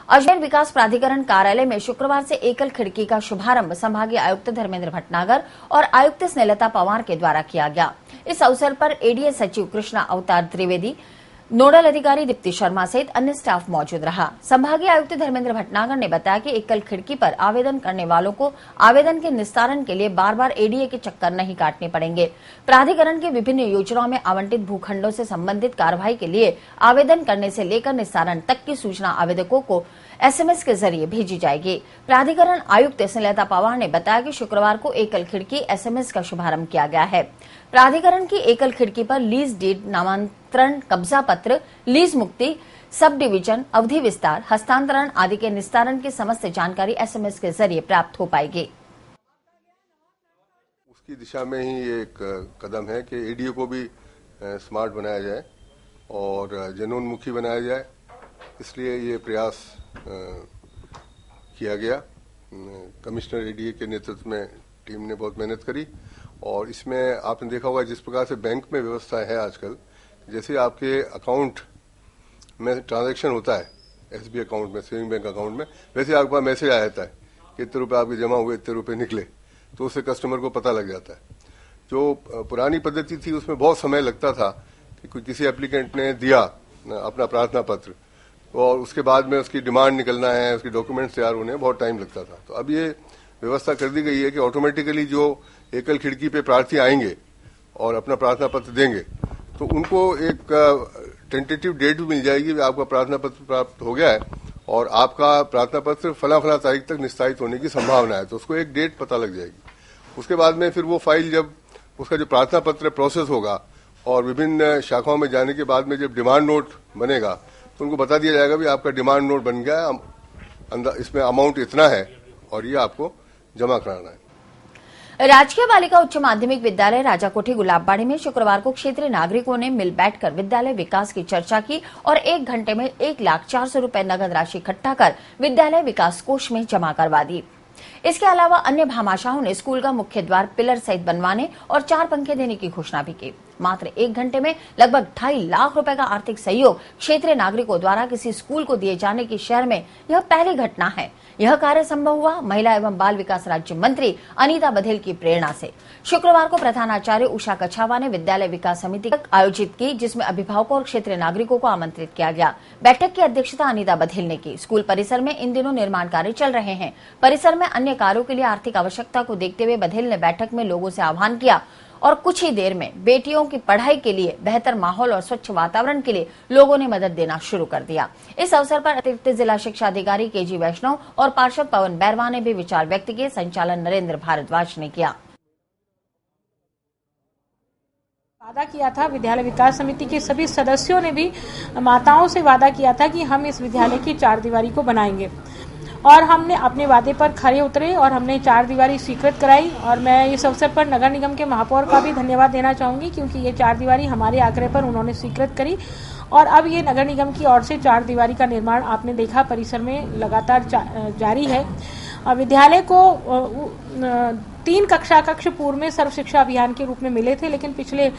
अजमेर विकास प्राधिकरण कार्यालय में शुक्रवार से एकल खिड़की का शुभारंभ संभागीय आयुक्त धर्मेंद्र भटनागर और आयुक्त स्नेहलता पवार के द्वारा किया गया। इस अवसर पर एडीएस सचिव कृष्णा अवतार त्रिवेदी, नोडल अधिकारी दीप्ति शर्मा सहित अन्य स्टाफ मौजूद रहा। संभागीय आयुक्त धर्मेंद्र भटनागर ने बताया कि एकल खिड़की पर आवेदन करने वालों को आवेदन के निस्तारण के लिए बार बार एडीए के चक्कर नहीं काटने पड़ेंगे। प्राधिकरण की विभिन्न योजनाओं में आवंटित भूखंडों से संबंधित कार्रवाई के लिए आवेदन करने से लेकर निस्तारण तक की सूचना आवेदकों को एसएमएस के जरिए भेजी जाएगी। प्राधिकरण आयुक्त स्नेहलता पवार ने बताया कि शुक्रवार को एकल खिड़की एसएमएस का शुभारंभ किया गया है। प्राधिकरण की एकल खिड़की पर लीज डीड, नामांतरण, कब्जा पत्र, लीज मुक्ति, सब डिवीजन, अवधि विस्तार, हस्तांतरण आदि के निस्तारण की समस्त जानकारी एसएमएस के जरिए प्राप्त हो पाएगी। उसकी दिशा में ही ये एक कदम है कि एडीओ को भी स्मार्ट बनाया जाए और जनोन्मुखी बनाया जाए, इसलिए ये प्रयास किया गया। कमिश्नर एडीए के नेतृत्व में टीम ने बहुत मेहनत करी और इसमें आपने देखा होगा जिस प्रकार से बैंक में व्यवस्था है आजकल, जैसे आपके अकाउंट में ट्रांजैक्शन होता है एसबी अकाउंट में, सेविंग बैंक अकाउंट में, वैसे आपके पास मैसेज आ जाता है कि इतने रुपए आपके जमा हुए, इतने रुपए निकले, तो उससे कस्टमर को पता लग जाता है। जो पुरानी पद्धति थी उसमें बहुत समय लगता था कि किसी एप्लीकेंट ने दिया अपना प्रार्थना पत्र और उसके बाद में उसकी डिमांड निकलना है, उसकी डॉक्यूमेंट्स तैयार होने में बहुत टाइम लगता था। तो अब ये व्यवस्था कर दी गई है कि ऑटोमेटिकली जो एकल खिड़की पे प्रार्थी आएंगे और अपना प्रार्थना पत्र देंगे तो उनको एक टेंटेटिव डेट भी मिल जाएगी कि आपका प्रार्थना पत्र प्राप्त हो गया है और आपका प्रार्थना पत्र फला फला तारीख तक निस्तारित होने की संभावना है, तो उसको एक डेट पता लग जाएगी। उसके बाद में फिर वो फाइल, जब उसका जो प्रार्थना पत्र प्रोसेस होगा और विभिन्न शाखाओं में जाने के बाद में जब डिमांड नोट बनेगा तो उनको बता दिया जाएगा भी आपका डिमांड नोट बन गया, इसमें अमाउंट इतना है और ये आपको जमा कराना है। राजकीय बालिका उच्च माध्यमिक विद्यालय राजाकोठी गुलाबबाड़ी में शुक्रवार को क्षेत्रीय नागरिकों ने मिल बैठकर विद्यालय विकास की चर्चा की और 1 घंटे में 1,04,000 रुपए नगद राशि इकट्ठा कर विद्यालय विकास कोष में जमा करवा दी। इसके अलावा अन्य भामाशाहों ने स्कूल का मुख्य द्वार पिलर सहित बनवाने और 4 पंखे देने की घोषणा भी की। मात्र 1 घंटे में लगभग 2.5 लाख रुपए का आर्थिक सहयोग क्षेत्रीय नागरिकों द्वारा किसी स्कूल को दिए जाने की शहर में यह पहली घटना है। यह कार्य संभव हुआ महिला एवं बाल विकास राज्य मंत्री अनीता बघेल की प्रेरणा से। शुक्रवार को प्रधानाचार्य उषा कछावा ने विद्यालय विकास समिति आयोजित की, जिसमें अभिभावकों और क्षेत्रीय नागरिकों को आमंत्रित किया गया। बैठक की अध्यक्षता अनीता बघेल ने की। स्कूल परिसर में इन दिनों निर्माण कार्य चल रहे हैं। परिसर में अन्य कार्यों के लिए आर्थिक आवश्यकता को देखते हुए बघेल ने बैठक में लोगों से आह्वान किया और कुछ ही देर में बेटियों की पढ़ाई के लिए बेहतर माहौल और स्वच्छ वातावरण के लिए लोगों ने मदद देना शुरू कर दिया। इस अवसर पर अतिरिक्त जिला शिक्षा अधिकारी केजी वैष्णव और पार्षद पवन बैरवा ने भी विचार व्यक्त किए। संचालन नरेंद्र भारद्वाज ने किया। वादा किया था, विद्यालय विकास समिति के सभी सदस्यों ने भी माताओं से वादा किया था कि हम इस विद्यालय की 4 दीवारी को बनाएंगे और हमने अपने वादे पर खरे उतरे और हमने 4 दीवारी स्वीकृत कराई। और मैं इस अवसर पर नगर निगम के महापौर का भी धन्यवाद देना चाहूंगी, क्योंकि ये 4 दीवारी हमारे आग्रह पर उन्होंने स्वीकृत करी और अब ये नगर निगम की ओर से 4 दीवारी का निर्माण आपने देखा परिसर में लगातार जारी है। विद्यालय को 3 कक्ष पूर्व में सर्व शिक्षा अभियान के रूप में मिले थे, लेकिन पिछले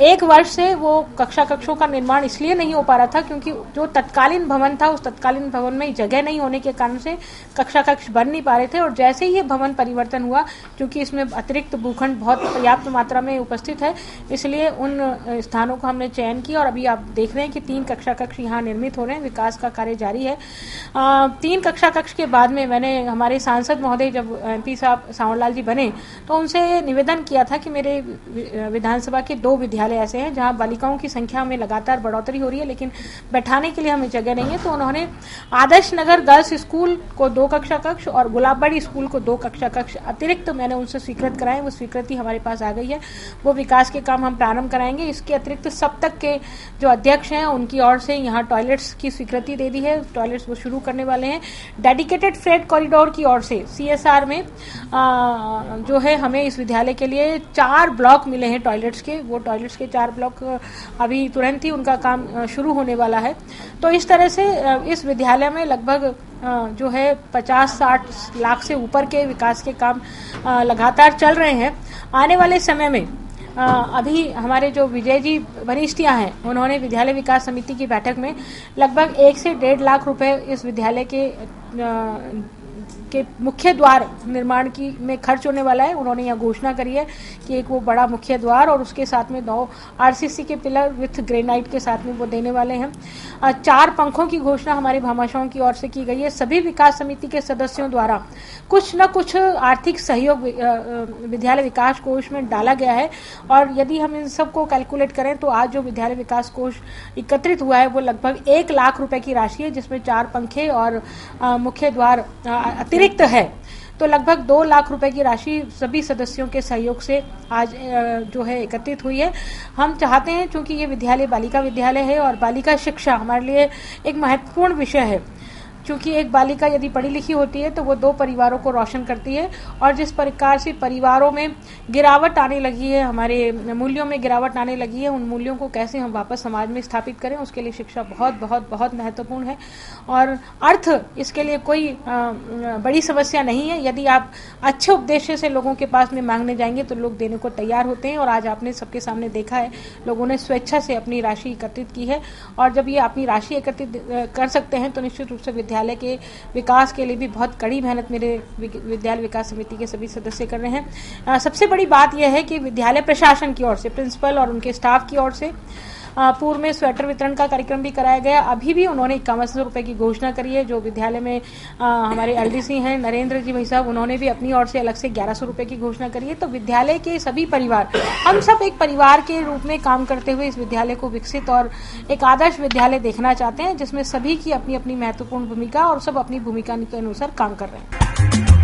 1 वर्ष से वो कक्षों का निर्माण इसलिए नहीं हो पा रहा था क्योंकि जो तत्कालीन भवन था उस तत्कालीन भवन में जगह नहीं होने के कारण से कक्ष बन नहीं पा रहे थे। और जैसे ही ये भवन परिवर्तन हुआ, क्योंकि इसमें अतिरिक्त भूखंड बहुत पर्याप्त मात्रा में उपस्थित है, इसलिए उन स्थानों को हमने चयन किया और अभी आप देख रहे हैं कि 3 कक्ष यहाँ निर्मित हो रहे हैं। विकास का कार्य जारी है। 3 कक्ष के बाद में मैंने हमारे सांसद महोदय जब MP साहब सावरलाल जी बने तो उनसे निवेदन किया था कि मेरे विधानसभा के 2 विद्यालय ऐसे हैं जहां बालिकाओं की संख्या में लगातार बढ़ोतरी हो रही है, लेकिन बैठाने के लिए हमें जगह नहीं है। तो उन्होंने आदर्श नगर गर्ल्स स्कूल को 2 कक्ष और गुलाबबाड़ी स्कूल को 2 कक्ष अतिरिक्त मैंने उनसे स्वीकृत कराए। वो स्वीकृति हमारे पास आ गई है। वो विकास के काम हम प्रारंभ कराएंगे। इसके अतिरिक्त सप्तक के जो अध्यक्ष हैं उनकी ओर से यहाँ टॉयलेट्स की स्वीकृति दे दी है। टॉयलेट्स वो शुरू करने वाले हैं। डेडिकेटेड फ्रेट कॉरिडोर की ओर से CSR में जो है हमें इस विद्यालय के लिए 4 ब्लॉक मिले हैं टॉयलेट्स के। वो टॉयलेट्स के 4 ब्लॉक अभी तुरंत ही उनका काम शुरू होने वाला है। तो इस तरह से इस विद्यालय में लगभग जो है 50-60 लाख से ऊपर के विकास के काम लगातार चल रहे हैं। आने वाले समय में अभी हमारे जो विजय जी वरिष्ठिया हैं, उन्होंने विद्यालय विकास समिति की बैठक में लगभग 1 से 1.5 लाख रुपए इस विद्यालय के मुख्य द्वार निर्माण की में खर्च होने वाला है। उन्होंने यह घोषणा करी है कि एक वो बड़ा मुख्य द्वार और उसके साथ में 9 आरसीसी के पिलर विथ ग्रेनाइट के साथ में वो देने वाले हैं। 4 पंखों की घोषणा हमारे भामाशाहों की ओर से की गई है। सभी विकास समिति के सदस्यों द्वारा कुछ न कुछ आर्थिक सहयोग विद्यालय विकास कोष में डाला गया है और यदि हम इन सबको कैलकुलेट करें तो आज जो विद्यालय विकास कोष एकत्रित हुआ है वो लगभग 1 लाख रुपए की राशि है, जिसमें 4 पंखे और मुख्य द्वार अतिरिक्त है। तो लगभग 2 लाख रुपए की राशि सभी सदस्यों के सहयोग से आज जो है एकत्रित हुई है। हम चाहते हैं, चूंकि ये विद्यालय बालिका विद्यालय है और बालिका शिक्षा हमारे लिए एक महत्वपूर्ण विषय है, क्योंकि एक बालिका यदि पढ़ी लिखी होती है तो वो 2 परिवारों को रोशन करती है और जिस प्रकार से परिवारों में गिरावट आने लगी है, हमारे मूल्यों में गिरावट आने लगी है, उन मूल्यों को कैसे हम वापस समाज में स्थापित करें, उसके लिए शिक्षा बहुत बहुत बहुत महत्वपूर्ण है। और अर्थ इसके लिए कोई बड़ी समस्या नहीं है। यदि आप अच्छे उद्देश्य से लोगों के पास में मांगने जाएंगे तो लोग देने को तैयार होते हैं और आज आपने सबके सामने देखा है, लोगों ने स्वेच्छा से अपनी राशि एकत्रित की है और जब ये अपनी राशि एकत्रित कर सकते हैं तो निश्चित रूप से विद्यालय के विकास के लिए भी बहुत कड़ी मेहनत मेरे विद्यालय विकास समिति के सभी सदस्य कर रहे हैं। सबसे बड़ी बात यह है कि विद्यालय प्रशासन की ओर से, प्रिंसिपल और उनके स्टाफ की ओर से पूर्व में स्वेटर वितरण का कार्यक्रम भी कराया गया। अभी भी उन्होंने 5100 रुपए की घोषणा करी है। जो विद्यालय में हमारे एलडीसी हैं नरेंद्र जी भाई साहब, उन्होंने भी अपनी ओर से अलग से 1100 रुपए की घोषणा करी है। तो विद्यालय के सभी परिवार, हम सब एक परिवार के रूप में काम करते हुए इस विद्यालय को विकसित और एक आदर्श विद्यालय देखना चाहते हैं, जिसमें सभी की अपनी अपनी महत्वपूर्ण भूमिका और सब अपनी भूमिका के अनुसार काम कर रहे हैं।